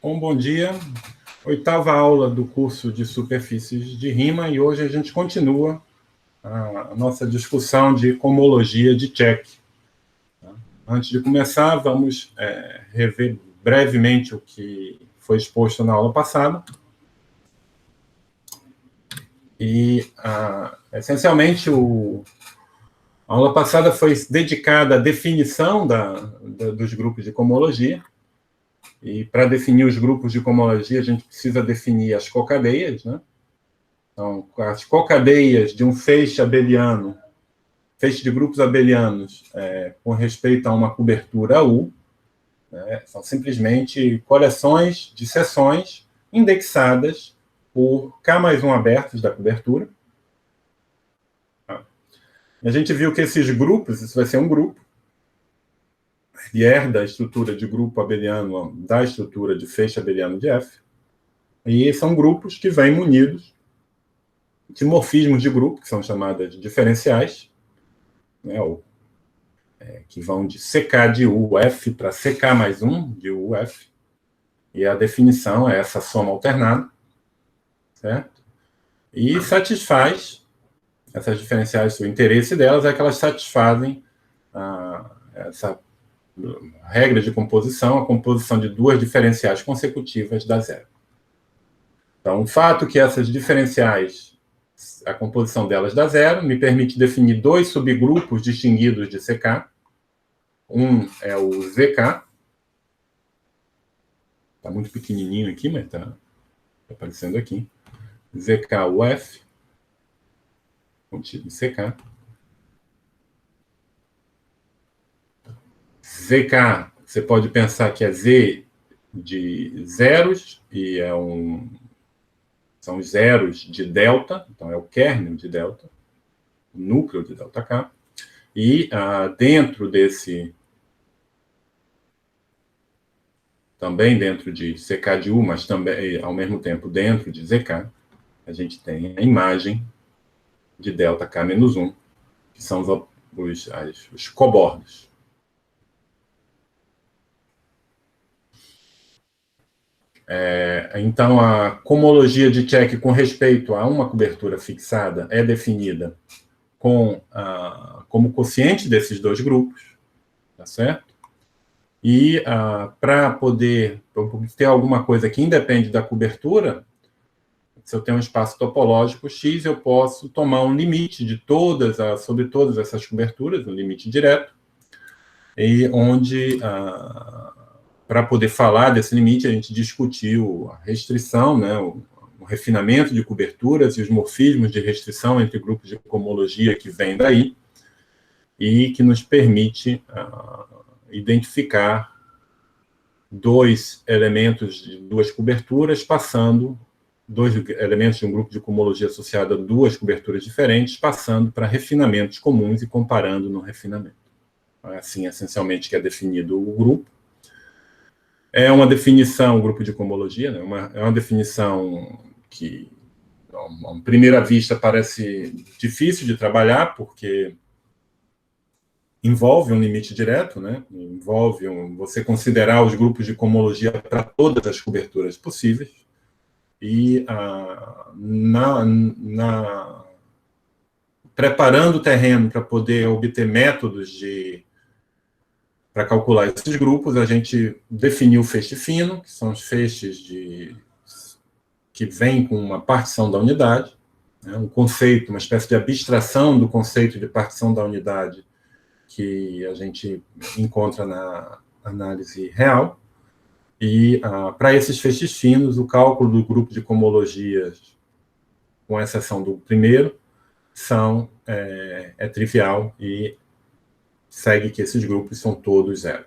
Bom dia. Oitava aula do curso de superfícies de Riemann, e hoje a gente continua a nossa discussão de cohomologia de Čech. Antes de começar, vamos rever brevemente o que foi exposto na aula passada. E, essencialmente, a aula passada foi dedicada à definição dos grupos de cohomologia. E para definir os grupos de cohomologia, a gente precisa definir as cocadeias, né? Então, as cocadeias de um feixe abeliano, feixe de grupos abelianos, com respeito a uma cobertura U, né? São simplesmente coleções de seções indexadas por K mais 1 abertos da cobertura. A gente viu que esses grupos, isso vai ser um grupo, e herda a estrutura de grupo abeliano da estrutura de feixe abeliano de F. E são grupos que vêm munidos de morfismos de grupo, que são chamadas diferenciais, né, que vão de CK de UF para CK mais 1 de UF. E a definição é essa soma alternada, certo? E satisfaz, essas diferenciais, o interesse delas é que elas satisfazem essa regra de composição, a composição de duas diferenciais consecutivas dá zero. Então, o fato que essas diferenciais, a composição delas dá zero, me permite definir dois subgrupos distinguidos de CK. Um é o ZK. Está muito pequenininho aqui, mas está aparecendo aqui. ZKUF, contido em CK. ZK, você pode pensar que é Z de zeros, e são os zeros de delta, então é o kernel de delta, o núcleo de delta K, e dentro desse, também dentro de CK de U, mas também, ao mesmo tempo, dentro de ZK, a gente tem a imagem de delta K menos 1, que são os cobordos. Então, a cohomologia de Čech com respeito a uma cobertura fixada é definida como quociente desses dois grupos, tá certo? E para poder ter alguma coisa que independe da cobertura, se eu tenho um espaço topológico X, eu posso tomar um limite sobre todas essas coberturas, um limite direto, e onde para poder falar desse limite, a gente discutiu a restrição, né, o refinamento de coberturas e os morfismos de restrição entre grupos de cohomologia que vêm daí, e que nos permite identificar dois elementos de duas coberturas, dois elementos de um grupo de cohomologia associado a duas coberturas diferentes, passando para refinamentos comuns e comparando no refinamento. É assim, essencialmente, que é definido o grupo. É uma definição, o grupo de cohomologia, né? É uma definição que, à primeira vista, parece difícil de trabalhar, porque envolve um limite direto, né? Envolve você considerar os grupos de cohomologia para todas as coberturas possíveis. E preparando o terreno para poder obter métodos para calcular esses grupos, a gente definiu o feixe fino, que são os feixes que vêm com uma partição da unidade, né, um conceito, uma espécie de abstração do conceito de partição da unidade que a gente encontra na análise real. E para esses feixes finos, o cálculo do grupo de cohomologias, com exceção do primeiro, é trivial e segue que esses grupos são todos zero.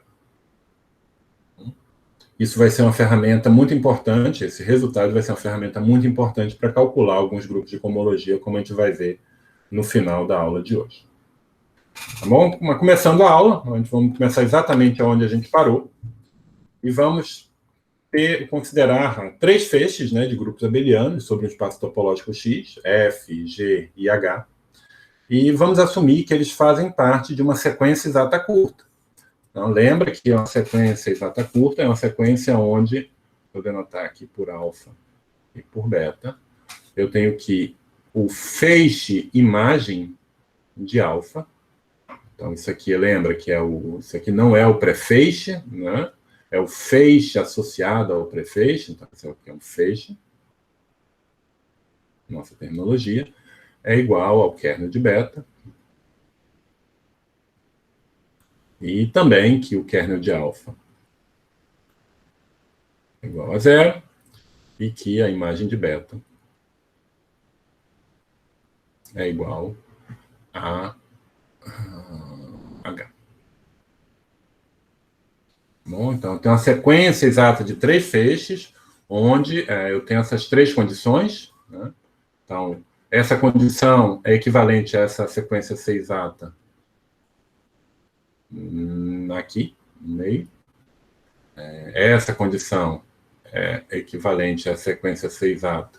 Isso vai ser uma ferramenta muito importante, esse resultado vai ser uma ferramenta muito importante para calcular alguns grupos de cohomologia, como a gente vai ver no final da aula de hoje. Tá bom? Começando a aula, vamos começar exatamente onde a gente parou, e vamos considerar três feixes, né, de grupos abelianos sobre um espaço topológico X, F, G e H, e vamos assumir que eles fazem parte de uma sequência exata curta. Então, lembra que uma sequência exata curta é uma sequência onde vou denotar aqui por alfa e por beta, eu tenho que o feixe imagem de alfa, então isso aqui lembra que isso aqui não é o prefeixe, né? É o feixe associado ao prefeixe, então isso aqui é um feixe, nossa terminologia, é igual ao kernel de beta, e também que o kernel de alfa é igual a 0, e que a imagem de beta é igual a H. Bom, então, tem uma sequência exata de 3 feixes, onde eu tenho essas 3 condições, né? Então, essa condição é equivalente a essa sequência C exata aqui, no meio. Essa condição é equivalente à sequência C exata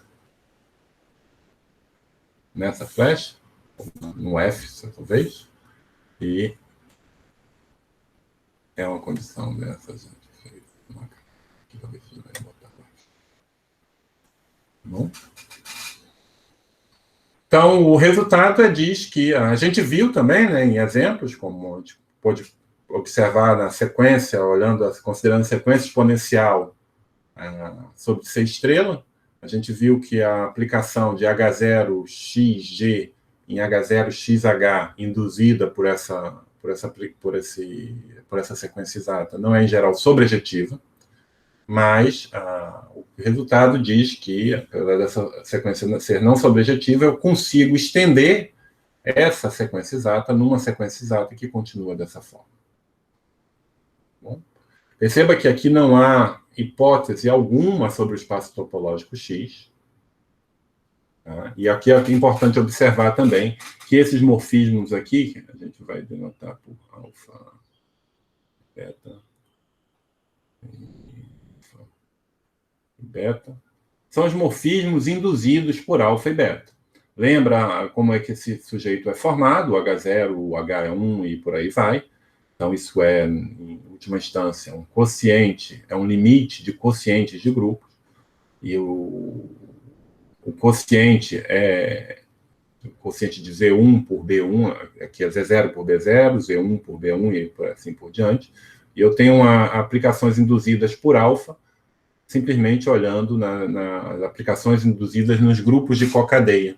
nessa flecha, no F, talvez, e é uma condição dessa, gente. Bom. Então, o resultado diz que a gente viu também, né, em exemplos, como a gente pode observar na sequência, considerando a sequência exponencial sobre C estrela, a gente viu que a aplicação de H0xg em H0xh induzida por essa sequência exata não é, em geral, sobrejetiva, mas o resultado diz que, apesar dessa sequência ser não sobrejetiva, eu consigo estender essa sequência exata numa sequência exata que continua dessa forma. Bom, perceba que aqui não há hipótese alguma sobre o espaço topológico X. Tá? E aqui é importante observar também que esses morfismos aqui, a gente vai denotar por alfa, beta, beta, são os morfismos induzidos por alfa e beta. Lembra como é que esse sujeito é formado, o H0, o H1 e por aí vai. Então, isso é, em última instância, um quociente, é um limite de quocientes de grupos. E o quociente é o quociente de Z1 por B1, aqui é Z0 por B0, Z1 por B1 e assim por diante. E eu tenho aplicações induzidas por alfa, simplesmente olhando nas aplicações induzidas nos grupos de cocadeia.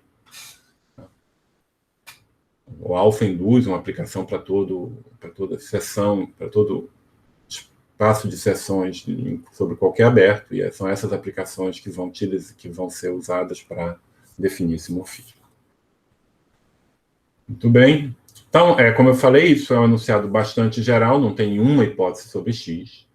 O alfa induz uma aplicação para toda seção, para todo espaço de seções sobre qualquer aberto, e são essas aplicações que vão ser usadas para definir esse morfismo. Muito bem. Então, como eu falei, isso é um enunciado bastante geral, não tem nenhuma hipótese sobre X.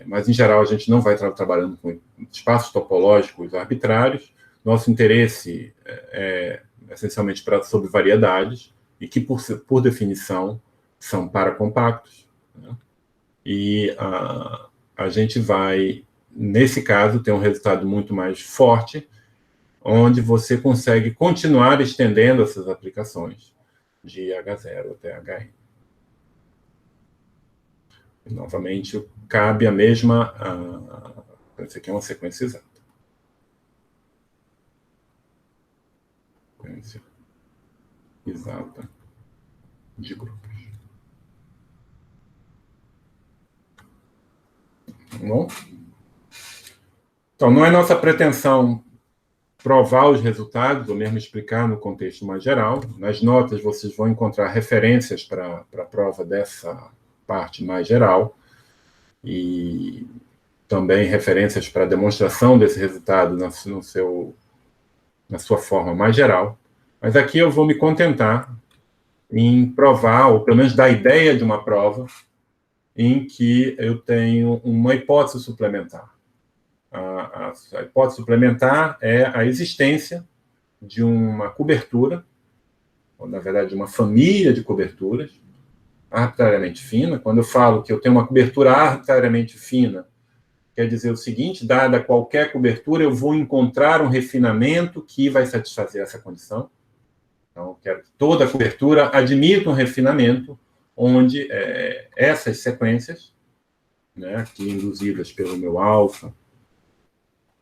Mas, em geral, a gente não vai estar trabalhando com espaços topológicos arbitrários. Nosso interesse é essencialmente sobre variedades, e que, por definição, são paracompactos. Né? E a gente vai, nesse caso, ter um resultado muito mais forte, onde você consegue continuar estendendo essas aplicações de H0 até Hn. E, novamente, cabe a mesma... Essa aqui é uma sequência exata. Sequência exata de grupos. Bom? Então, não é nossa pretensão provar os resultados, ou mesmo explicar no contexto mais geral. Nas notas, vocês vão encontrar referências para a prova dessa parte mais geral, e também referências para a demonstração desse resultado na sua forma mais geral. Mas aqui eu vou me contentar em provar, ou pelo menos dar a ideia de uma prova, em que eu tenho uma hipótese suplementar. A hipótese suplementar é a existência de uma cobertura, ou, na verdade, de uma família de coberturas arbitrariamente fina. Quando eu falo que eu tenho uma cobertura arbitrariamente fina, quer dizer o seguinte: dada qualquer cobertura, eu vou encontrar um refinamento que vai satisfazer essa condição. Então, eu quero que toda cobertura admita um refinamento onde essas sequências, né, aqui induzidas pelo meu alfa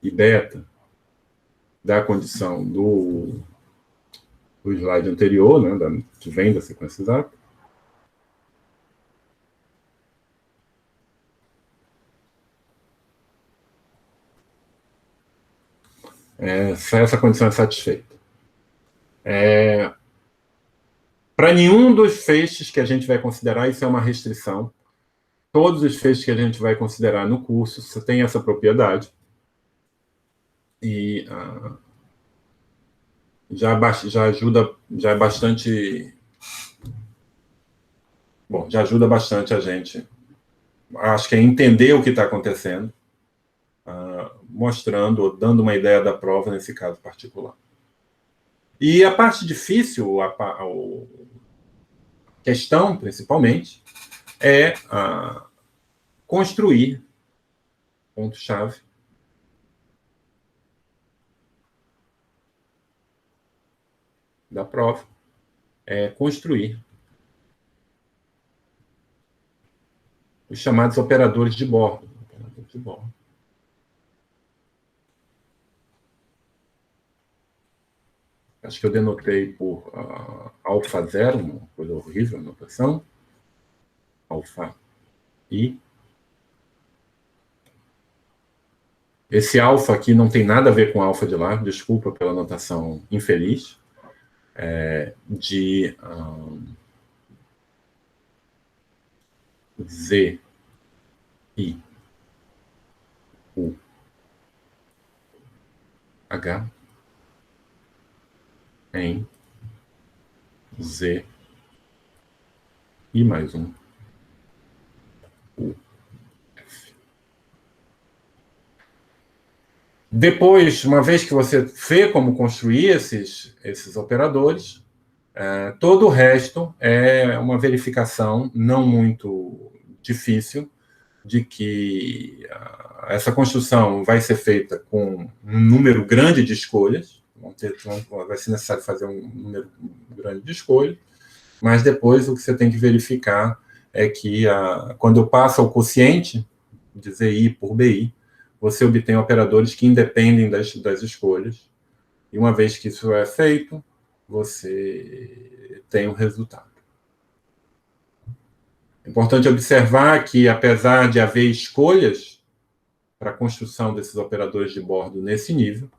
e beta da condição do slide anterior, né, que vem da sequência exata. Se essa condição é satisfeita. Para nenhum dos feixes que a gente vai considerar, isso é uma restrição. Todos os feixes que a gente vai considerar no curso, você tem essa propriedade. E já ajuda, já é bastante... Bom, já ajuda bastante a gente. Acho que é entender o que está acontecendo, mostrando, ou dando uma ideia da prova nesse caso particular. E a parte difícil, a questão, principalmente, é construir, ponto-chave, da prova, é construir os chamados operadores de bordo. Acho que eu denotei por alfa 0, uma coisa horrível a notação. Alfa I. Esse alfa aqui não tem nada a ver com alfa de lá, desculpa pela notação infeliz. De Z, I, U, H, em Z, I mais um, U, F. Depois, uma vez que você vê como construir esses operadores, todo o resto é uma verificação não muito difícil de que essa construção vai ser feita com um número grande de escolhas, vai ser necessário fazer um número grande de escolhas, mas depois o que você tem que verificar é que quando eu passo ao quociente de ZI por BI, você obtém operadores que independem das escolhas, e uma vez que isso é feito, você tem um resultado. É importante observar que, apesar de haver escolhas para a construção desses operadores de bordo nesse nível,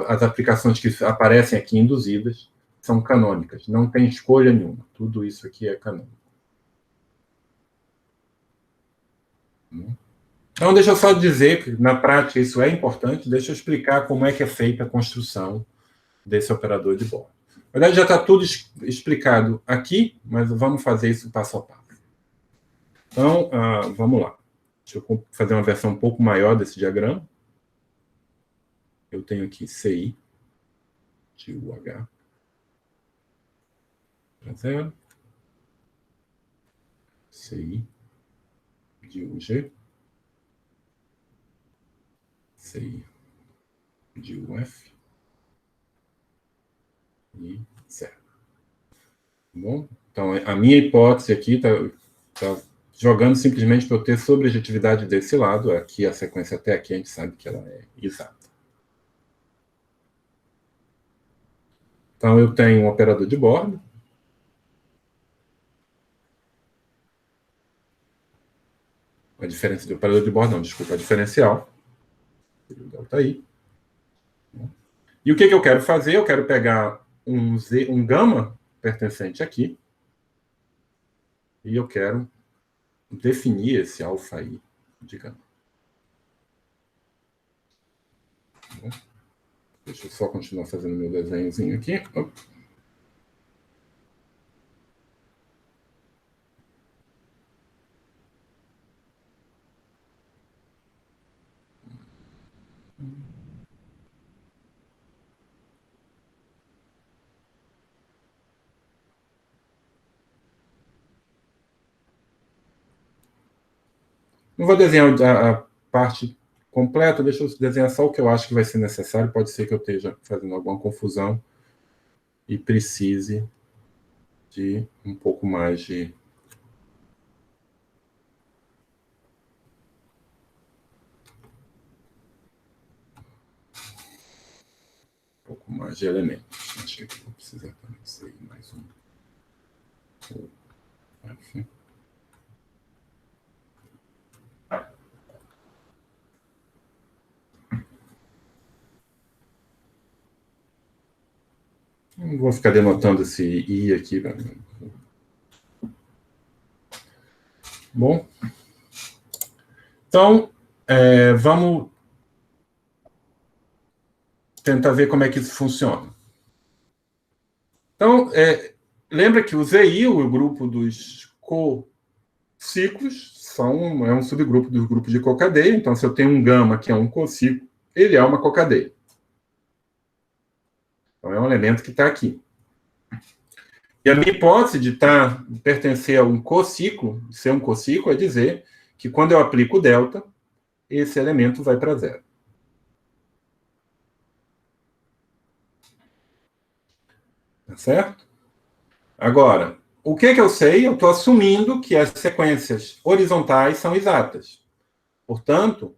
as aplicações que aparecem aqui induzidas são canônicas, não tem escolha nenhuma. Tudo isso aqui é canônico. Então, deixa eu só dizer que, na prática, isso é importante. Deixa eu explicar como é que é feita a construção desse operador de bordo. Na verdade, já está tudo explicado aqui, mas vamos fazer isso passo a passo. Então, vamos lá. Deixa eu fazer uma versão um pouco maior desse diagrama. Eu tenho aqui CI de UH para 0. CI de UG. CI de UF. E 0. Bom? Então, a minha hipótese aqui está jogando simplesmente para eu ter sobrejetividade desse lado. Aqui, a sequência até aqui, a gente sabe que ela é exata. Então, eu tenho um operador de bordo. A diferença do operador de bordo, não, desculpa, a diferencial. Delta I. E o que eu quero fazer? Eu quero pegar um gama pertencente aqui, e eu quero definir esse alfa I de gama. Deixa eu só continuar fazendo meu desenhozinho aqui. Não vou desenhar a parte completa, deixa eu desenhar só o que eu acho que vai ser necessário. Pode ser que eu esteja fazendo alguma confusão e precise de um pouco mais de... sistemas de elementos. Acho que aqui vou precisar também ser mais um. Não vou ficar denotando esse I aqui. Bom, então, vamos tentar ver como é que isso funciona. Então, lembra que o ZI, o grupo dos cociclos, é um subgrupo dos grupos de cocadeia. Então, se eu tenho um gama que é um cociclo, ele é uma cocadeia. Então, é um elemento que está aqui. E a minha hipótese de pertencer a um cociclo, ser um cociclo, é dizer que quando eu aplico delta, esse elemento vai para zero. Tá certo? Agora, o que eu sei? Eu estou assumindo que as sequências horizontais são exatas. Portanto,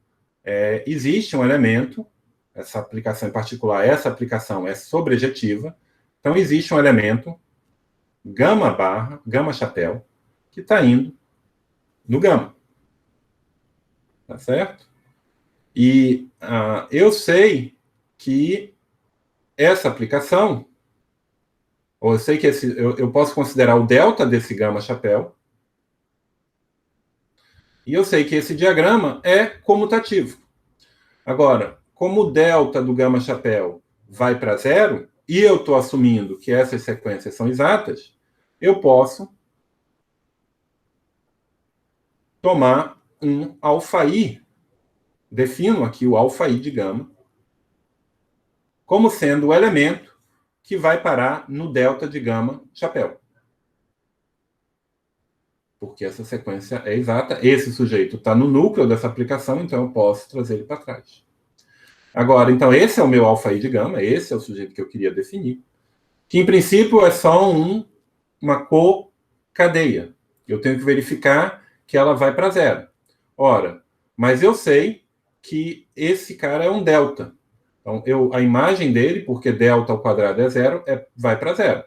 existe um elemento, essa aplicação em particular, essa aplicação é sobrejetiva, então existe um elemento gama chapéu, que está indo no gama. Tá certo? E eu sei que essa aplicação, ou eu sei que eu posso considerar o delta desse gama chapéu, e eu sei que esse diagrama é comutativo. Agora, como o delta do gama chapéu vai para zero, e eu estou assumindo que essas sequências são exatas, eu posso tomar um alfa-i, defino aqui o alfa-i de gama, como sendo o elemento que vai parar no delta de gama chapéu. Porque essa sequência é exata, esse sujeito está no núcleo dessa aplicação, então eu posso trazer ele para trás. Agora, então, esse é o meu alfa-i de gama, esse é o sujeito que eu queria definir, que em princípio é só uma co-cadeia. Eu tenho que verificar que ela vai para zero. Ora, mas eu sei que esse cara é um delta. Então, a imagem dele, porque delta ao quadrado é zero, vai para zero.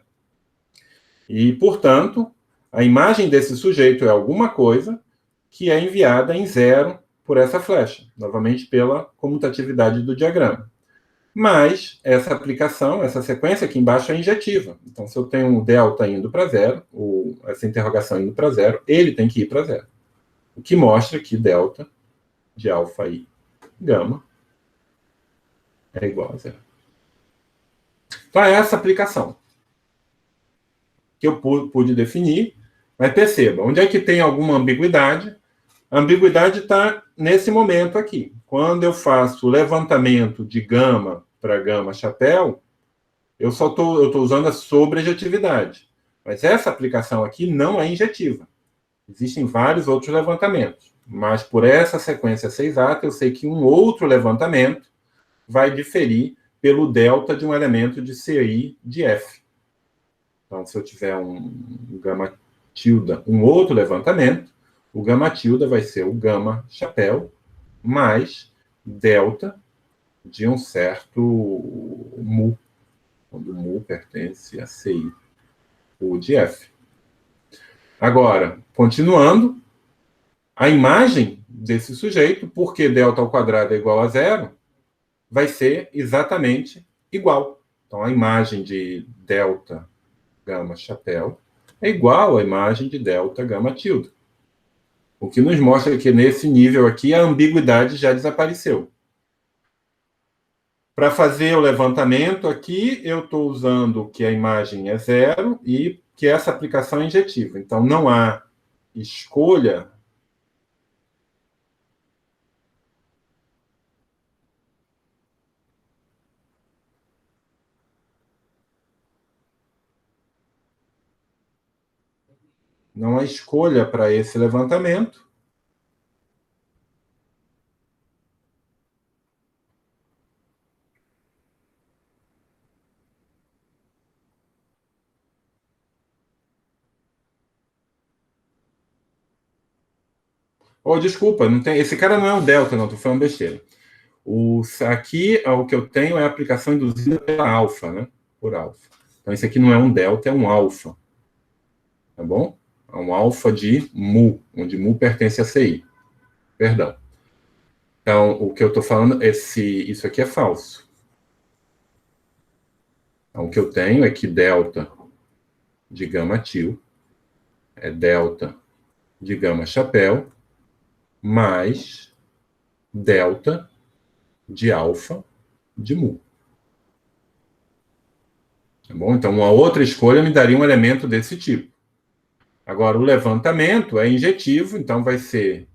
E, portanto, a imagem desse sujeito é alguma coisa que é enviada em zero por essa flecha, novamente pela comutatividade do diagrama. Mas essa aplicação, essa sequência aqui embaixo é injetiva. Então, se eu tenho um delta indo para zero, ou essa interrogação indo para zero, ele tem que ir para zero. O que mostra que delta de alfa i gama é igual a zero. Então, é essa aplicação que eu pude definir. Mas perceba, onde é que tem alguma ambiguidade? A ambiguidade está nesse momento aqui. Quando eu faço o levantamento de gama para gama chapéu, eu estou usando a sobrejetividade. Mas essa aplicação aqui não é injetiva. Existem vários outros levantamentos. Mas por essa sequência ser exata, eu sei que um outro levantamento vai diferir pelo delta de um elemento de CI de F. Então, se eu tiver um gama tilda, um outro levantamento, o gama tilda vai ser o gama chapéu mais delta de um certo mu, quando o mu pertence a CI, o de F. Agora, continuando, a imagem desse sujeito, porque delta ao quadrado é igual a zero, vai ser exatamente igual. Então, a imagem de delta gama chapéu é igual à imagem de delta gama tilde. O que nos mostra que nesse nível aqui a ambiguidade já desapareceu. Para fazer o levantamento aqui, eu estou usando que a imagem é zero e que essa aplicação é injetiva. Então, não há escolha. Não há escolha para esse levantamento. Desculpa, não tem, esse cara não é um delta, não, estou falando besteira. Aqui, o que eu tenho é a aplicação induzida pela alfa, né? Por alfa. Então, esse aqui não é um delta, é um alfa. Tá bom? É um alfa de mu, onde mu pertence a CI. Perdão. Então, o que eu estou falando, isso aqui é falso. Então, o que eu tenho é que delta de gama til é delta de gama chapéu mais delta de alfa de mu. Tá bom? Então, uma outra escolha me daria um elemento desse tipo. Agora, o levantamento é injetivo, então vai ser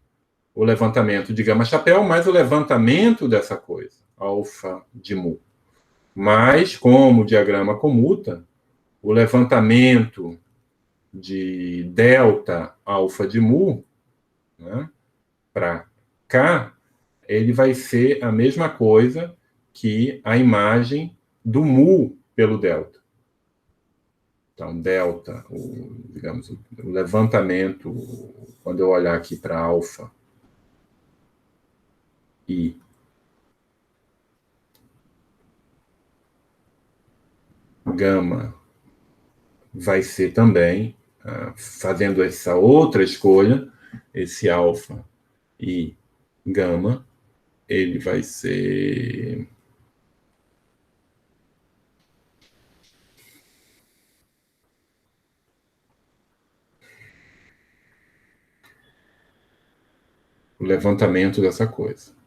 o levantamento de gama chapéu mais o levantamento dessa coisa, alfa de mu. Mas, como o diagrama comuta, o levantamento de delta alfa de mu, né, para cá, ele vai ser a mesma coisa que a imagem do mu pelo delta. Então, delta, digamos, o levantamento, quando eu olhar aqui para alfa e gama, vai ser também, fazendo essa outra escolha, esse alfa e gama, ele vai ser o levantamento dessa coisa.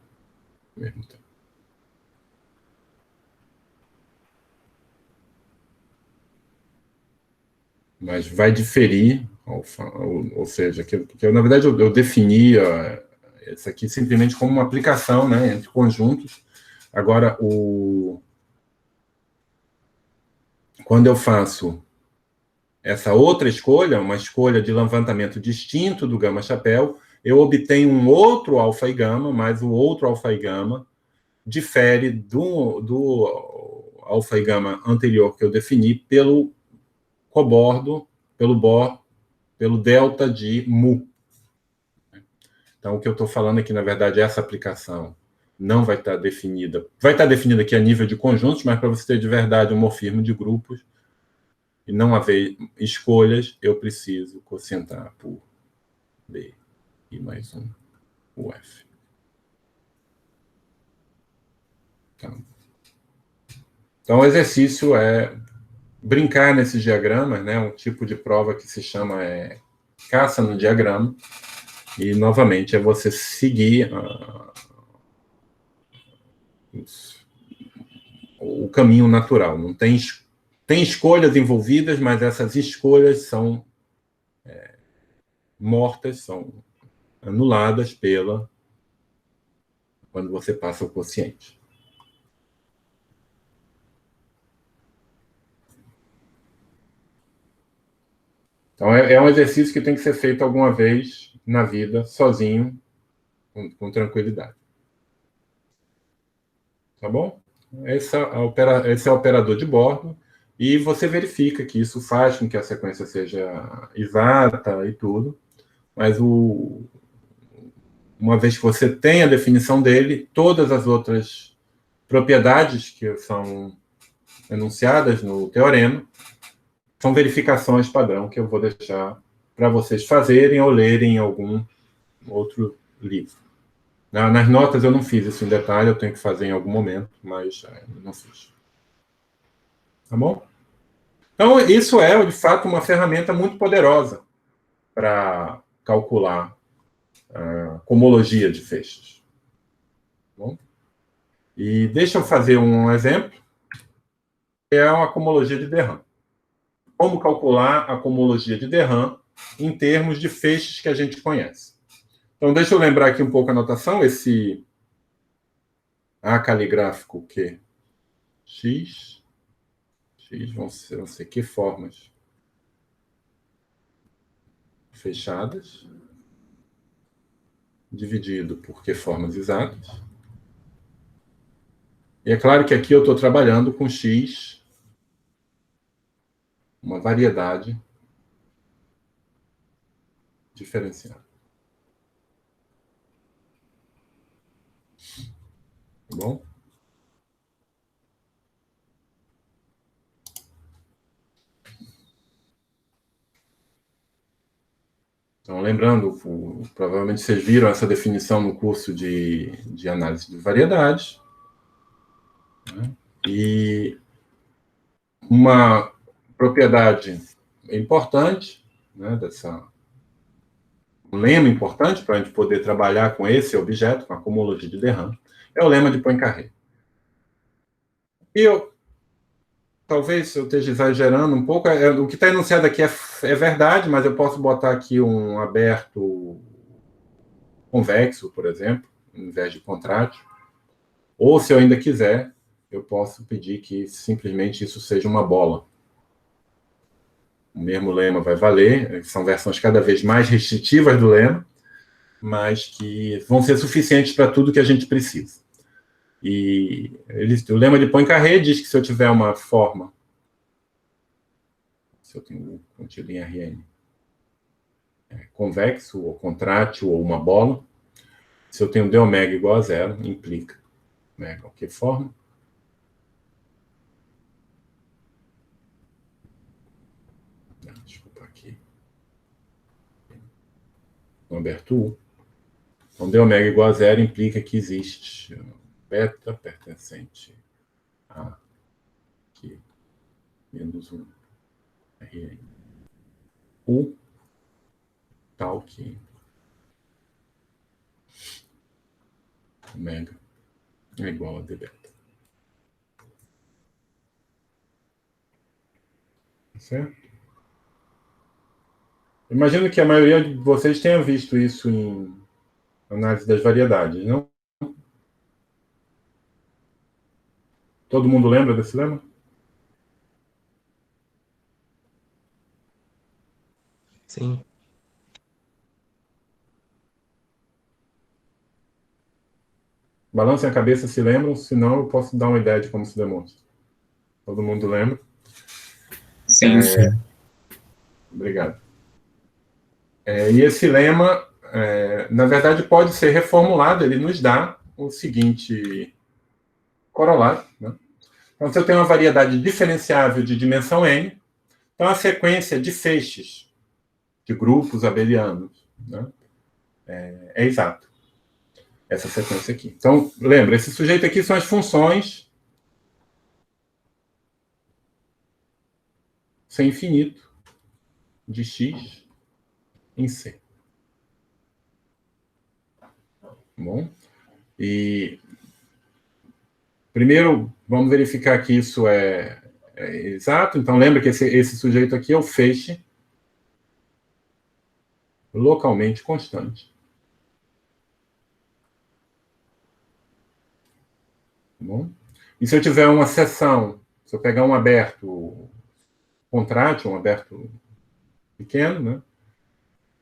Mas vai diferir, ou seja, que eu, na verdade, eu definia isso aqui simplesmente como uma aplicação, né, entre conjuntos. Agora, quando eu faço essa outra escolha, uma escolha de levantamento distinto do gama-chapéu, eu obtenho um outro alfa e gama, mas o outro alfa e gama difere do alfa e gama anterior que eu defini pelo cobordo, pelo delta de mu. Então, o que eu estou falando aqui, na verdade, essa aplicação não vai estar definida. Vai estar definida aqui a nível de conjuntos, mas para você ter de verdade um morfismo de grupos e não haver escolhas, eu preciso quocientar por B e mais um, o F. Então, o exercício é brincar nesses diagramas, né? Um tipo de prova que se chama caça no diagrama. E, novamente, é você seguir o caminho natural. Não tem escolhas envolvidas, mas essas escolhas são mortas, são anuladas quando você passa o quociente. Então, é um exercício que tem que ser feito alguma vez na vida, sozinho, com tranquilidade. Tá bom? Esse é o operador de bordo, e você verifica que isso faz com que a sequência seja exata e tudo, mas uma vez que você tem a definição dele, todas as outras propriedades que são enunciadas no teorema são verificações padrão que eu vou deixar para vocês fazerem ou lerem em algum outro livro. Nas notas eu não fiz isso em detalhe, eu tenho que fazer em algum momento, mas não fiz. Tá bom? Então, isso é, de fato, uma ferramenta muito poderosa para calcular a cohomologia de feixes. Tá bom? E deixa eu fazer um exemplo, que é a cohomologia de de Rham. Como calcular a cohomologia de de Rham em termos de feixes que a gente conhece. Então, deixa eu lembrar aqui um pouco a notação, esse A caligráfico Q, X vão ser Q formas fechadas, dividido por Q formas exatas. E é claro que aqui eu estou trabalhando com X, uma variedade diferenciada. Tá bom? Então, lembrando, provavelmente vocês viram essa definição no curso de análise de variedades. Né? E uma propriedade importante, né, um lema importante para a gente poder trabalhar com esse objeto, com a cohomologia de de Rham, é o lema de Poincaré. E talvez eu esteja exagerando um pouco, o que está enunciado aqui é verdade, mas eu posso botar aqui um aberto convexo, por exemplo, em vez de contrátil. Ou, se eu ainda quiser, eu posso pedir que simplesmente isso seja uma bola. O mesmo lema vai valer, são versões cada vez mais restritivas do lema, mas que vão ser suficientes para tudo que a gente precisa. E o lema de Poincaré diz que se eu tiver uma forma, se eu tenho contido em Rn, convexo, ou contrátil, ou uma bola, se eu tenho d ômega igual a zero, implica, né, qualquer forma. Desculpa aqui. No aberto U. Então, d ômega igual a zero implica que existe beta pertencente a Q menos 1 Rn. U tal que ômega é igual a d beta. Certo? Imagino que a maioria de vocês tenha visto isso em análise das variedades, não? Todo mundo lembra desse lema? Sim. Balancem a cabeça se lembram, senão eu posso dar uma ideia de como se demonstra. Todo mundo lembra? Sim, sim. Obrigado. E esse lema, na verdade, pode ser reformulado, ele nos dá o seguinte corolário. Né? Então, se eu tenho uma variedade diferenciável de dimensão n, então a sequência de feixes de grupos abelianos, né, é exato. Essa sequência aqui. Então, lembra, esse sujeito aqui são as funções sem infinito de x em C. Bom? E primeiro, vamos verificar que isso é exato. Então, lembra que esse sujeito aqui é o feixe localmente constante. Bom? E se eu tiver uma seção, se eu pegar um aberto contrátil, um aberto pequeno, né,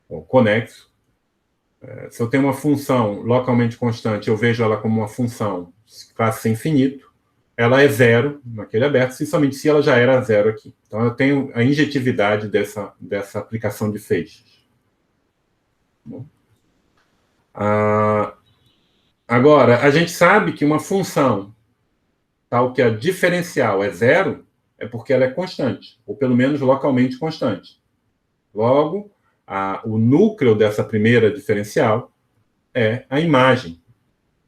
ou conexo, se eu tenho uma função localmente constante, eu vejo ela como uma função classe sem infinito, ela é zero naquele aberto, somente se ela já era zero aqui. Então, eu tenho a injetividade dessa aplicação de feixes. Bom? Agora, a gente sabe que uma função tal que a diferencial é zero, é porque ela é constante, ou pelo menos localmente constante. Logo, o núcleo dessa primeira diferencial é a imagem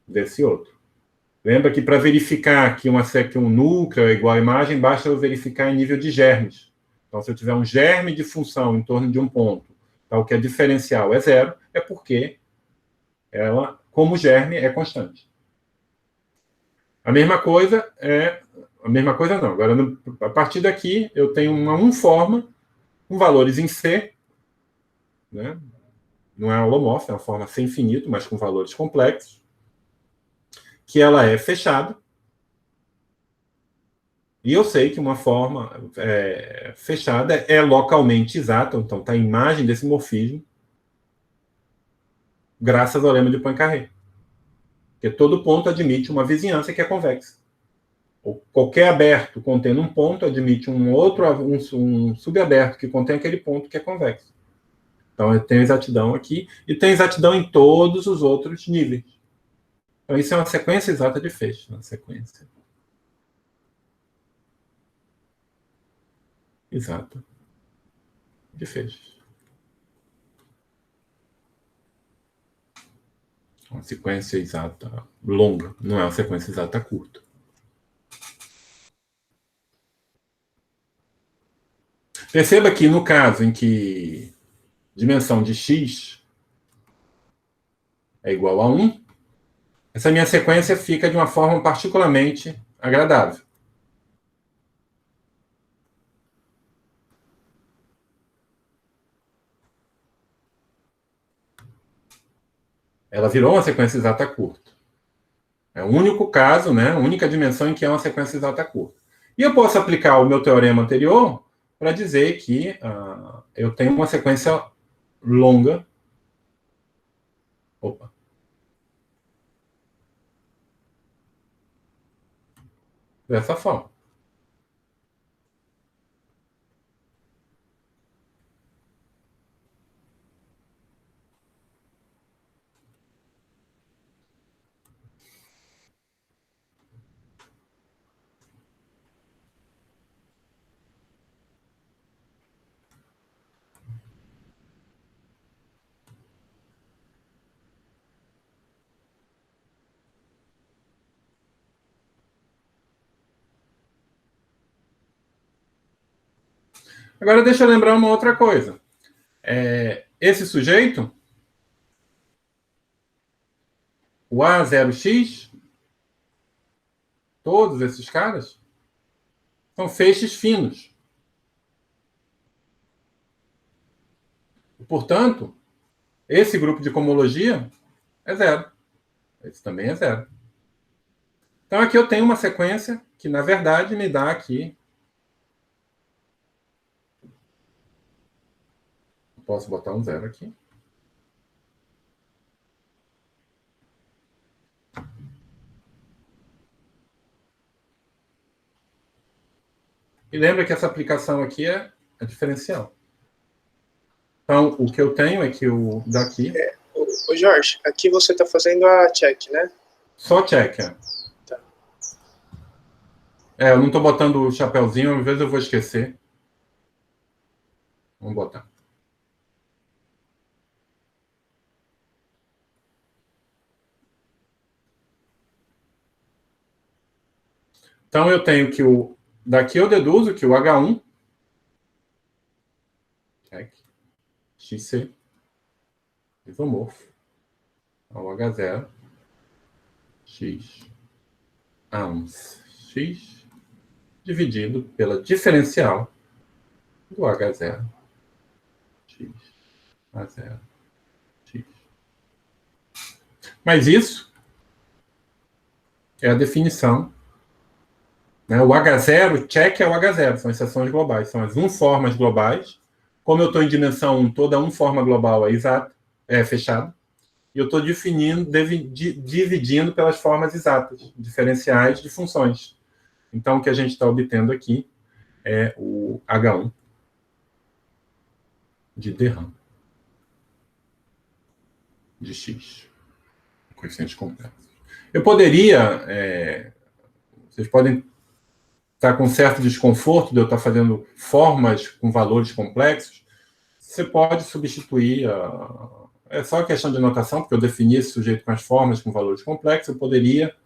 desse outro. Lembra que para verificar que um núcleo é igual à imagem, basta eu verificar em nível de germes. Então, se eu tiver um germe de função em torno de um ponto, tal que a diferencial é zero, é porque ela, como germe, é constante. A mesma coisa não. Agora, a partir daqui, eu tenho uma forma com valores em C, né? Não é holomorfa, é uma forma sem infinito, mas com valores complexos, que ela é fechada. E eu sei que uma forma fechada é localmente exata, então está a imagem desse morfismo, graças ao lema de Poincaré. Porque todo ponto admite uma vizinhança que é convexa. Ou qualquer aberto contendo um ponto admite um subaberto que contém aquele ponto que é convexo. Então, eu tenho exatidão aqui, e tem exatidão em todos os outros níveis. Então, isso é uma sequência exata de fechos, uma sequência exata de fechos. Uma sequência exata longa, não é uma sequência exata curta. Perceba que no caso em que dimensão de x é igual a 1, essa minha sequência fica de uma forma particularmente agradável. Ela virou uma sequência exata curta. É o único caso, né, a única dimensão em que é uma sequência exata curta. E eu posso aplicar o meu teorema anterior para dizer que eu tenho uma sequência longa. Opa. Dessa forma. Agora deixa eu lembrar uma outra coisa. Esse sujeito, o A0x, todos esses caras, são feixes finos. Portanto, esse grupo de cohomologia é zero. Esse também é zero. Então, aqui eu tenho uma sequência que, na verdade, me dá aqui... Posso botar um zero aqui. E lembra que essa aplicação aqui é diferencial. Então, o que eu tenho é que o daqui... Ô Jorge, aqui você está fazendo a check, né? Só check, Tá. Eu não estou botando o chapéuzinho, às vezes eu vou esquecer. Vamos botar. Então, eu tenho que daqui eu deduzo que o H1 check, XC isomorfo ao H0 X A1X dividido pela diferencial do H0 X A0 X. Mas isso é a definição. Né? O H0, check é o H0, são exceções globais, são as unformas globais. Como eu estou em dimensão 1, toda unforma global é exata, é fechada. E eu estou dividindo pelas formas exatas, diferenciais de funções. Então, o que a gente está obtendo aqui é o H1 de Derram de X, coeficientes complexos. Eu poderia... vocês podem estar com certo desconforto de eu estar fazendo formas com valores complexos. Você pode substituir... É só questão de notação, porque eu defini esse sujeito com as formas com valores complexos. Eu poderia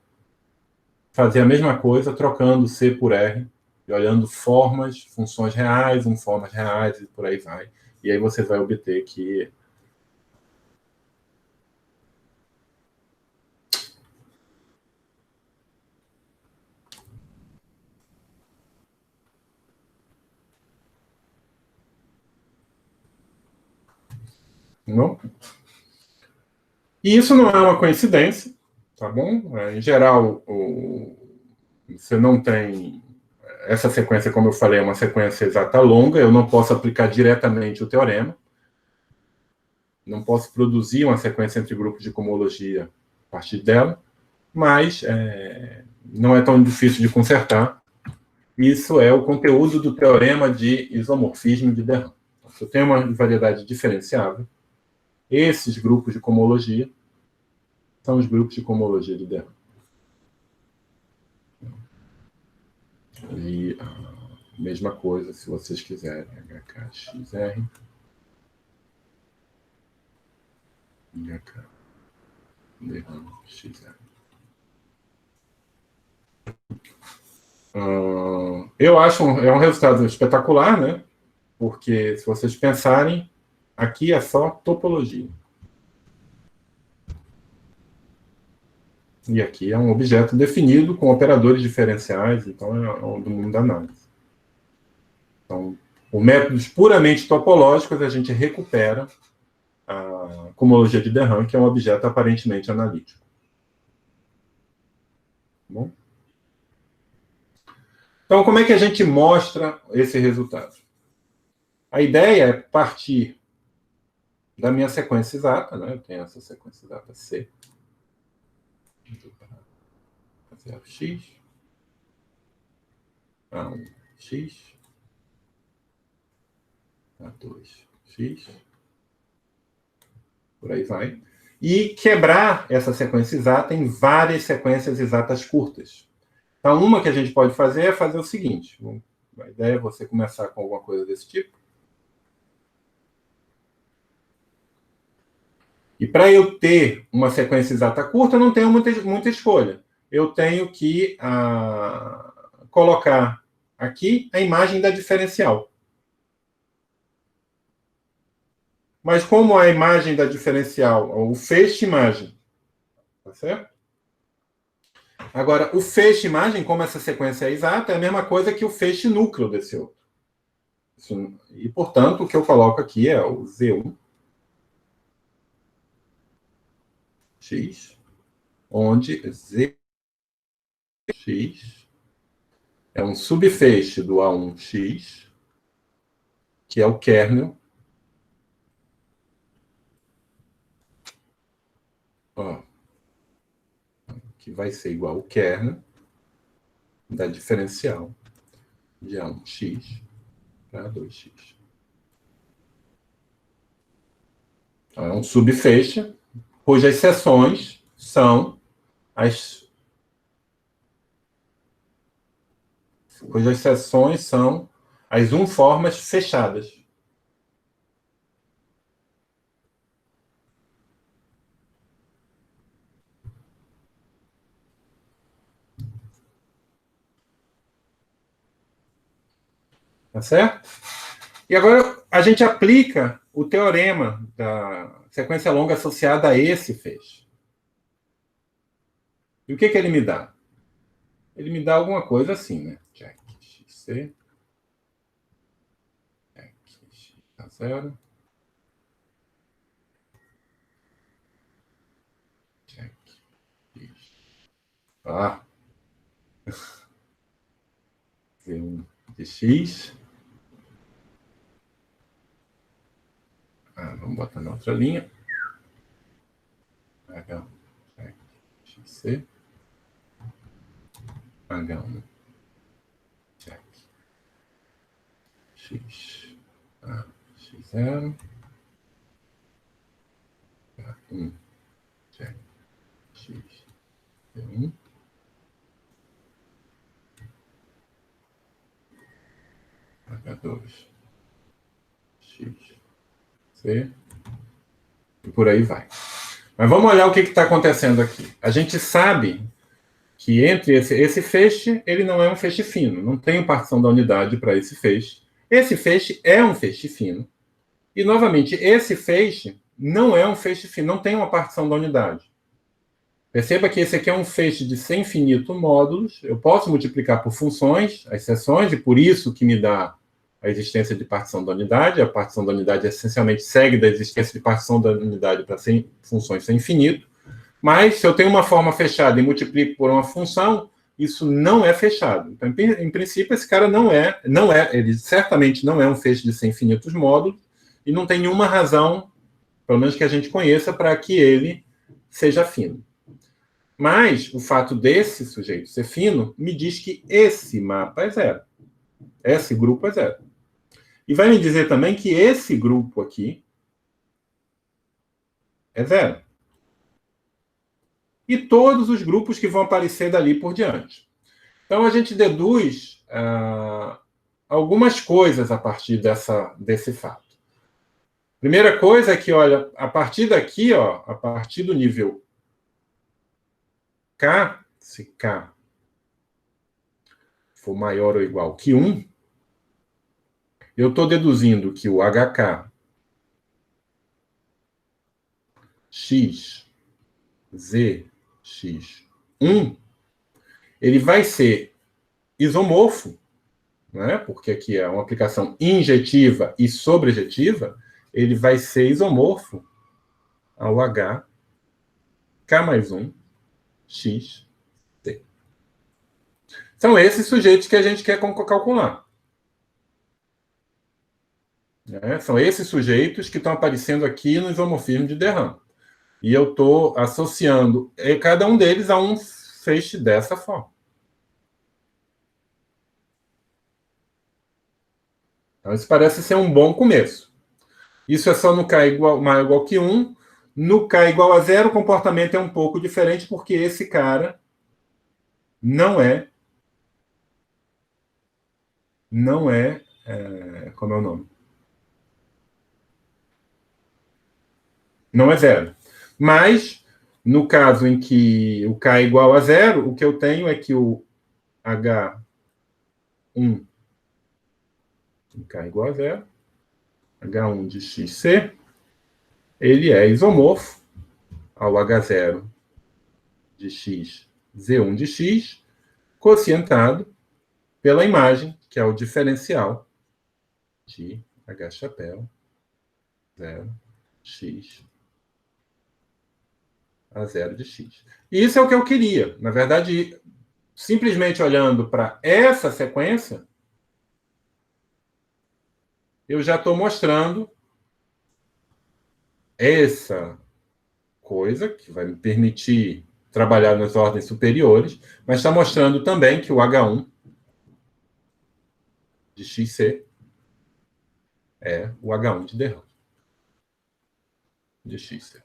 fazer a mesma coisa trocando C por R, e olhando formas, funções reais, unformas reais, e por aí vai. E aí você vai obter que... Não? E isso não é uma coincidência, tá bom? Em geral, você não tem... Essa sequência, como eu falei, é uma sequência exata longa, eu não posso aplicar diretamente o teorema, não posso produzir uma sequência entre grupos de cohomologia a partir dela, mas não é tão difícil de consertar. Isso é o conteúdo do teorema de isomorfismo de Derram. Então, se eu tenho uma variedade diferenciável, esses grupos de cohomologia são os grupos de cohomologia de de Rham. E mesma coisa, se vocês quiserem, HKXR, HK de Rham XR. Eu acho é um resultado espetacular, né? Porque, se vocês pensarem, aqui é só topologia. E aqui é um objeto definido com operadores diferenciais, então é do mundo da análise. Então, por métodos puramente topológicos, a gente recupera a cohomologia de de Rham, que é um objeto aparentemente analítico. Bom? Então, como é que a gente mostra esse resultado? A ideia é partir da minha sequência exata, né? Eu tenho essa sequência exata C. Fazer X. A1, X. A2, X. Por aí vai. E quebrar essa sequência exata em várias sequências exatas curtas. Então, uma que a gente pode fazer é fazer o seguinte. A ideia é você começar com alguma coisa desse tipo. E para eu ter uma sequência exata curta, eu não tenho muita escolha. Eu tenho que colocar aqui a imagem da diferencial. Mas como a imagem da diferencial, o feixe imagem, tá certo? Agora, o feixe imagem, como essa sequência é exata, é a mesma coisa que o feixe núcleo desse outro. E, portanto, o que eu coloco aqui é o Z1 X, onde ZX é um subfeixe do A1X, que é o kernel, que vai ser igual ao kernel da diferencial de A1X para A2X. Então, é um subfeixe cujas seções são as unformas fechadas. Tá certo? E agora a gente aplica o teorema da sequência longa associada a esse feixe. E o que ele me dá? Ele me dá alguma coisa assim, né? Check XC. Check X a 0. Check X. Z1 de X. Vamos botar na outra linha. H1, check XC. H1, check X. X0. H1, check X. Z1. H2, X, C, e por aí vai. Mas vamos olhar o que está acontecendo aqui. A gente sabe que entre esse feixe, ele não é um feixe fino, não tem partição da unidade para esse feixe. Esse feixe é um feixe fino. E, novamente, esse feixe não é um feixe fino, não tem uma partição da unidade. Perceba que esse aqui é um feixe de sem infinito módulos. Eu posso multiplicar por funções, as seções, e por isso que me dá a existência de partição da unidade. A partição da unidade essencialmente segue da existência de partição da unidade para funções sem infinito. Mas, se eu tenho uma forma fechada e multiplico por uma função, isso não é fechado. Então, em princípio, esse cara ele certamente não é um feixe de sem infinitos módulos, e não tem nenhuma razão, pelo menos que a gente conheça, para que ele seja fino. Mas o fato desse sujeito ser fino me diz que esse mapa é zero. Esse grupo é zero. E vai me dizer também que esse grupo aqui é zero. e todos os grupos que vão aparecer dali por diante. Então, a gente deduz algumas coisas a partir desse fato. Primeira coisa é que, olha, a partir daqui, ó, a partir do nível K, se K for maior ou igual que 1, eu estou deduzindo que o HK X, Z, X, 1, ele vai ser isomorfo, né? Porque aqui é uma aplicação injetiva e sobrejetiva, ele vai ser isomorfo ao H, K mais 1, X, T. São esses sujeitos que a gente quer calcular. Né? São esses sujeitos que estão aparecendo aqui no isomorfismo de Derham. E eu estou associando cada um deles a um feixe dessa forma. Então, isso parece ser um bom começo. Isso é só no K maior ou igual que 1. No K igual a 0, o comportamento é um pouco diferente, porque esse cara não é como é o nome? Não é 0. Mas, no caso em que o K é igual a 0, o que eu tenho é que o H1 K é igual a 0, H1 de XC, ele é isomorfo ao H0 de X, Z1 de X, quocientado pela imagem, que é o diferencial de H chapéu 0 X a 0 de X. E isso é o que eu queria. Na verdade, simplesmente olhando para essa sequência, eu já estou mostrando essa coisa que vai me permitir trabalhar nas ordens superiores, mas está mostrando também que o H1 de XC é o H1 de Derham de XC.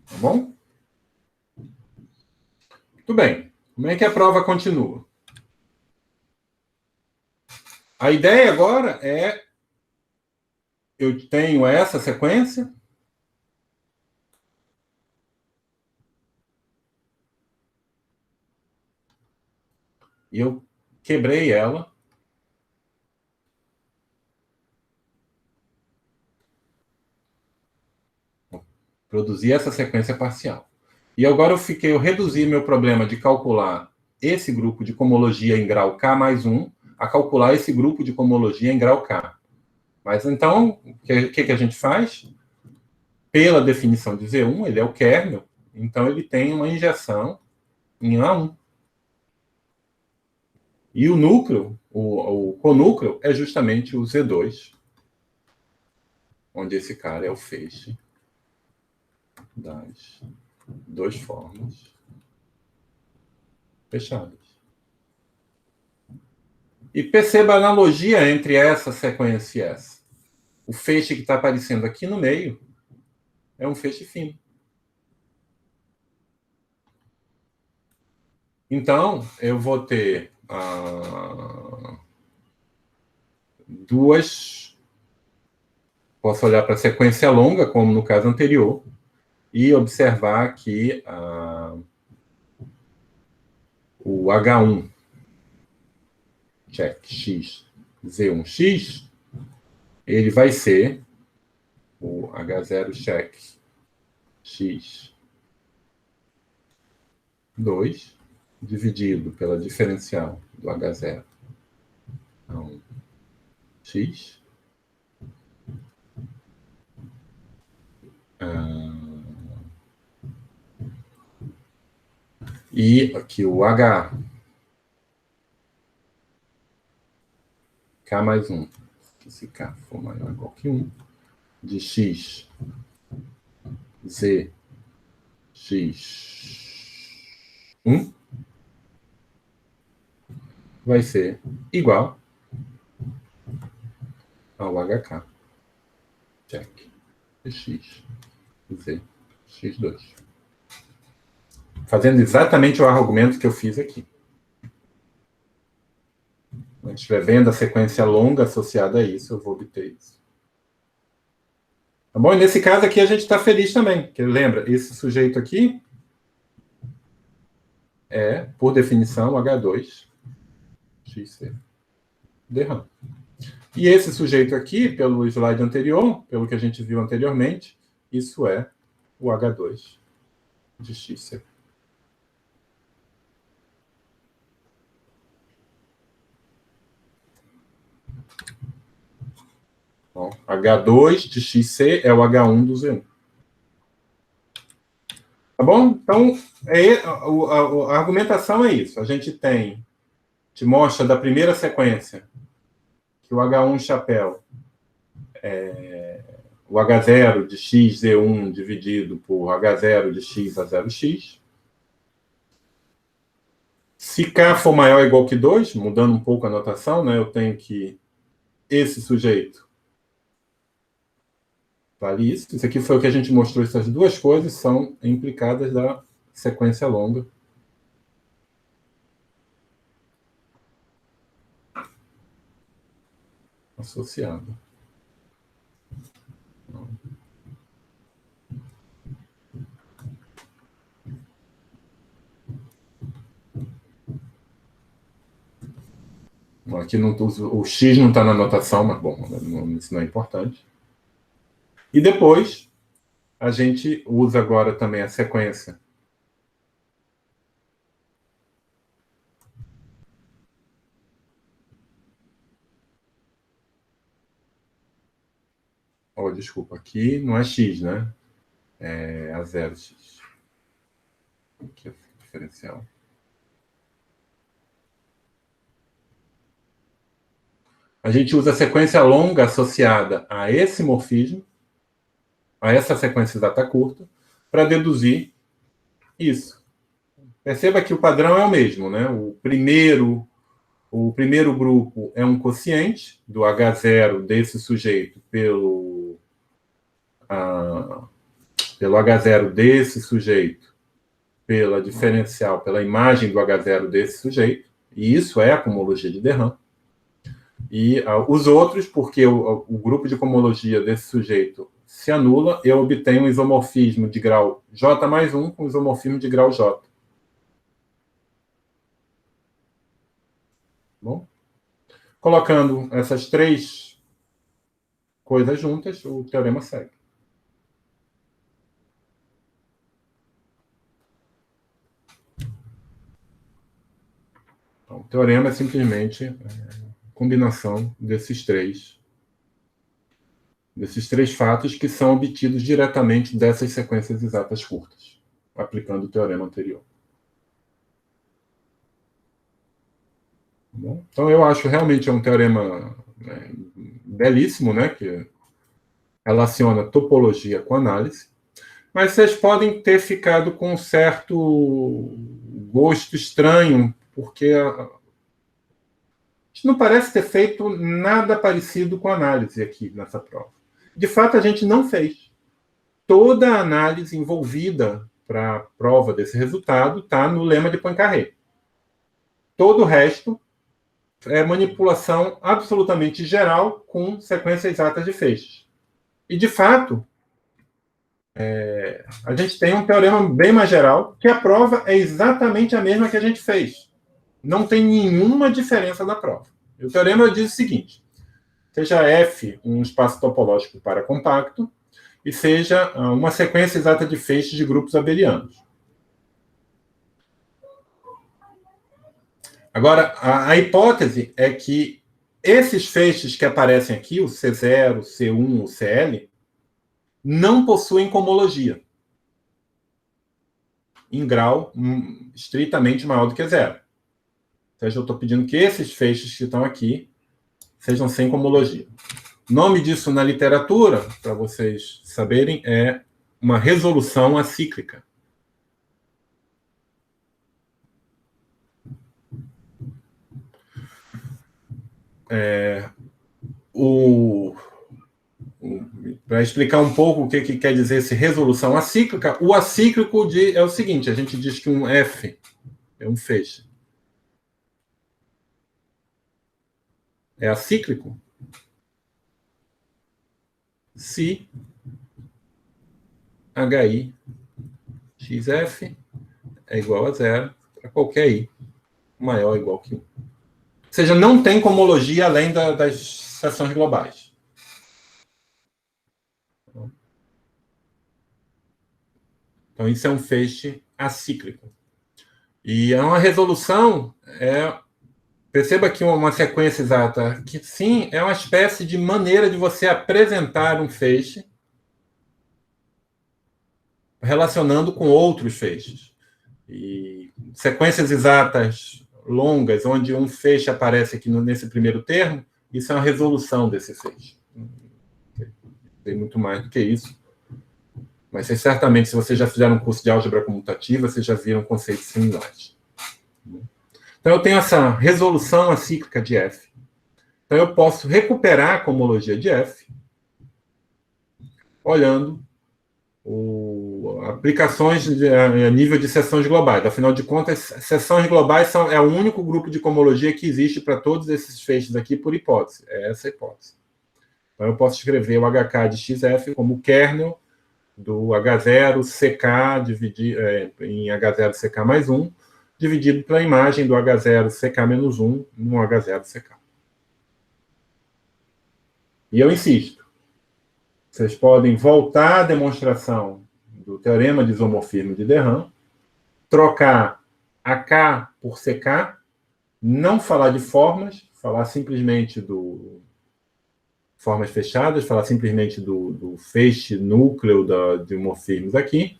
Tá bom? Muito bem. Como é que a prova continua? A ideia agora é eu tenho essa sequência e eu quebrei ela produzi essa sequência parcial. E agora eu reduzi meu problema de calcular esse grupo de cohomologia em grau K mais 1 a calcular esse grupo de cohomologia em grau K. Mas então, o que a gente faz? Pela definição de Z1, ele é o kernel, então ele tem uma injeção em A1. E o núcleo, o conúcleo, é justamente o Z2, onde esse cara é o feixe das duas formas fechadas. E perceba a analogia entre essa sequência e essa. O feixe que está aparecendo aqui no meio é um feixe fino. Então, eu vou ter duas... Posso olhar para a sequência longa, como no caso anterior, e observar que o H1 check X Z1X, ele vai ser o H0 check X 2 dividido pela diferencial do H0 então, X e aqui o H K mais 1, se K for maior ou igual que 1, de X Z X1 vai ser igual ao HK check X Z x2. Fazendo exatamente o argumento que eu fiz aqui. Quando estiver vendo a sequência longa associada a isso, eu vou obter isso. Tá bom? E nesse caso aqui a gente está feliz também. Porque lembra, esse sujeito aqui é, por definição, H2 XC DRAM. E esse sujeito aqui, pelo slide anterior, pelo que a gente viu anteriormente, isso é o H2 de XC. Bom, H2 de XC é o H1 do Z1. Tá bom? Então, a argumentação é isso. A gente te mostra da primeira sequência que o H1 chapéu é o H0 de XZ1 dividido por H0 de X a 0x. Se K for maior ou igual que 2, mudando um pouco a notação, né, eu tenho que esse sujeito vale isso. Isso aqui foi o que a gente mostrou. Essas duas coisas são implicadas da sequência longa. Associada. Aqui não, o X não está na notação, mas bom, isso não é importante. E depois, a gente usa agora também a sequência. Oh, desculpa, aqui não é X, né? É a 0x. Aqui é o diferencial. A gente usa a sequência longa associada a esse morfismo, a essa sequência exata curta, para deduzir isso. Perceba que o padrão é o mesmo, né? O primeiro grupo é um quociente do H0 desse sujeito pelo H0 desse sujeito, pela diferencial, pela imagem do H0 desse sujeito, e isso é a cohomologia de de Rham. E os outros, porque o grupo de cohomologia desse sujeito se anula, eu obtenho um isomorfismo de grau J mais 1 com isomorfismo de grau J. Bom? Colocando essas três coisas juntas, o teorema segue. Então, o teorema é simplesmente combinação desses três fatos que são obtidos diretamente dessas sequências exatas curtas, aplicando o teorema anterior. Bom, então, eu acho realmente um teorema belíssimo, né, que relaciona topologia com análise, mas vocês podem ter ficado com um certo gosto estranho, porque a gente não parece ter feito nada parecido com análise aqui nessa prova. De fato, a gente não fez. Toda a análise envolvida para a prova desse resultado está no lema de Poincaré. Todo o resto é manipulação absolutamente geral com sequências exatas de feixes. E, de fato, a gente tem um teorema bem mais geral, que a prova é exatamente a mesma que a gente fez. Não tem nenhuma diferença na prova. O teorema diz o seguinte: seja F um espaço topológico para compacto e seja uma sequência exata de feixes de grupos abelianos. Agora, a hipótese é que esses feixes que aparecem aqui, o C0, o C1, o CL, não possuem cohomologia em grau estritamente maior do que zero. Ou seja, eu estou pedindo que esses feixes que estão aqui sejam sem cohomologia. O nome disso na literatura, para vocês saberem, é uma resolução acíclica. para explicar um pouco o que quer dizer esse resolução acíclica, o acíclico é o seguinte, a gente diz que um F é um feixe. É acíclico se HI XF é igual a 0 para qualquer I maior ou igual que 1. Ou seja, não tem cohomologia além das seções globais. Então, isso é um feixe acíclico. E é uma resolução, perceba aqui uma sequência exata, que sim, é uma espécie de maneira de você apresentar um feixe relacionando com outros feixes. E sequências exatas longas, onde um feixe aparece aqui nesse primeiro termo, isso é uma resolução desse feixe. Tem muito mais do que isso. Mas certamente, se vocês já fizeram um curso de álgebra comutativa, vocês já viram conceitos similares. Então, eu tenho essa resolução acíclica de F. Então, eu posso recuperar a cohomologia de F olhando aplicações a nível de seções globais. Afinal de contas, seções globais é o único grupo de cohomologia que existe para todos esses feixes aqui por hipótese. É essa a hipótese. Então, eu posso escrever o HK de XF como kernel do H0CK em H0CK mais 1, dividido pela imagem do H0CK menos 1 no H0CK. E eu insisto, vocês podem voltar à demonstração do teorema de isomorfismo de de Rham, trocar AK por CK, não falar de formas, falar simplesmente formas fechadas, falar simplesmente do feixe núcleo de morfismos aqui,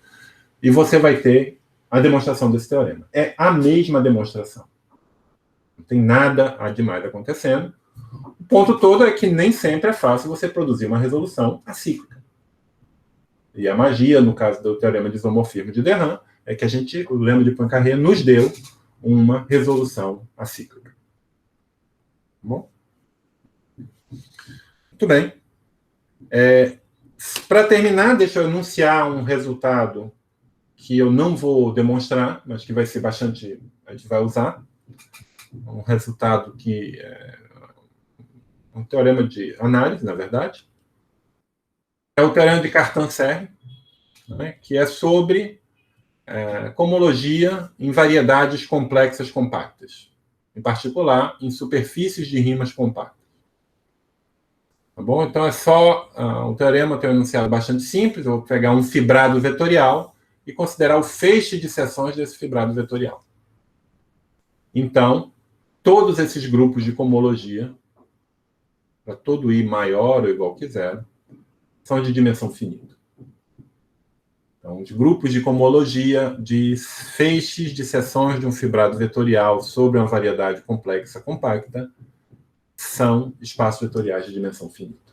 e você vai ter a demonstração desse teorema. É a mesma demonstração. Não tem nada demais acontecendo. O ponto todo é que nem sempre é fácil você produzir uma resolução acíclica. E a magia, no caso do teorema de isomorfismo de de Rham, é que o lema de Poincaré nos deu uma resolução acíclica. Tá bom? Muito bem. Para terminar, deixa eu enunciar um resultado que eu não vou demonstrar, mas que vai ser bastante... a gente vai usar. Um resultado que é um teorema de análise, na verdade. É o teorema de Cartan-Serre, né, que é sobre cohomologia em variedades complexas compactas. Em particular, em superfícies de rimas compactas. Tá bom? Então, é só um teorema, tem um enunciado bastante simples. Eu vou pegar um fibrado vetorial e considerar o feixe de seções desse fibrado vetorial. Então, todos esses grupos de cohomologia, para todo I maior ou igual que 0, são de dimensão finita. Então, os grupos de cohomologia de feixes de seções de um fibrado vetorial sobre uma variedade complexa compacta são espaços vetoriais de dimensão finita.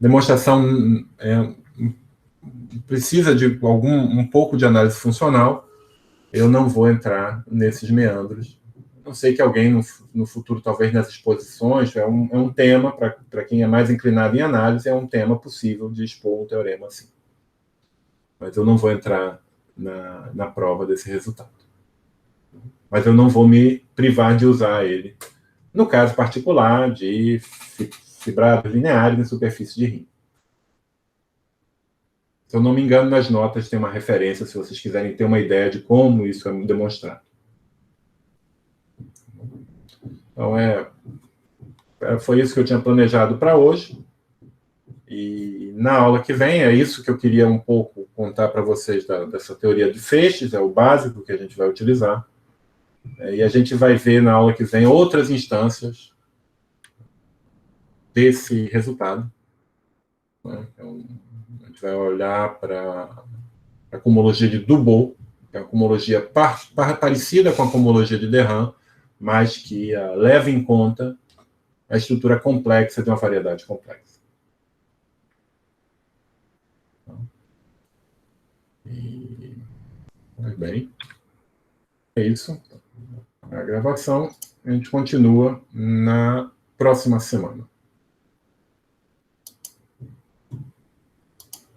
Demonstração precisa de um pouco de análise funcional. Eu não vou entrar nesses meandros. Não sei que alguém no futuro, talvez nas exposições, é um tema, para quem é mais inclinado em análise, é um tema possível de expor um teorema assim. Mas eu não vou entrar na prova desse resultado. Mas eu não vou me privar de usar ele, no caso particular de fibrados lineares em superfície de rima. Se eu não me engano, nas notas tem uma referência, se vocês quiserem ter uma ideia de como isso é demonstrado. Então, foi isso que eu tinha planejado para hoje. E na aula que vem, é isso que eu queria um pouco contar para vocês dessa teoria de feixes, é o básico que a gente vai utilizar. E a gente vai ver na aula que vem outras instâncias desse resultado. Então, a gente vai olhar para a cohomologia de Dubos, que é uma cohomologia parecida com a cohomologia de de Rham, mas que leva em conta a estrutura complexa de uma variedade complexa. Muito bem. É isso. A gravação, a gente continua na próxima semana.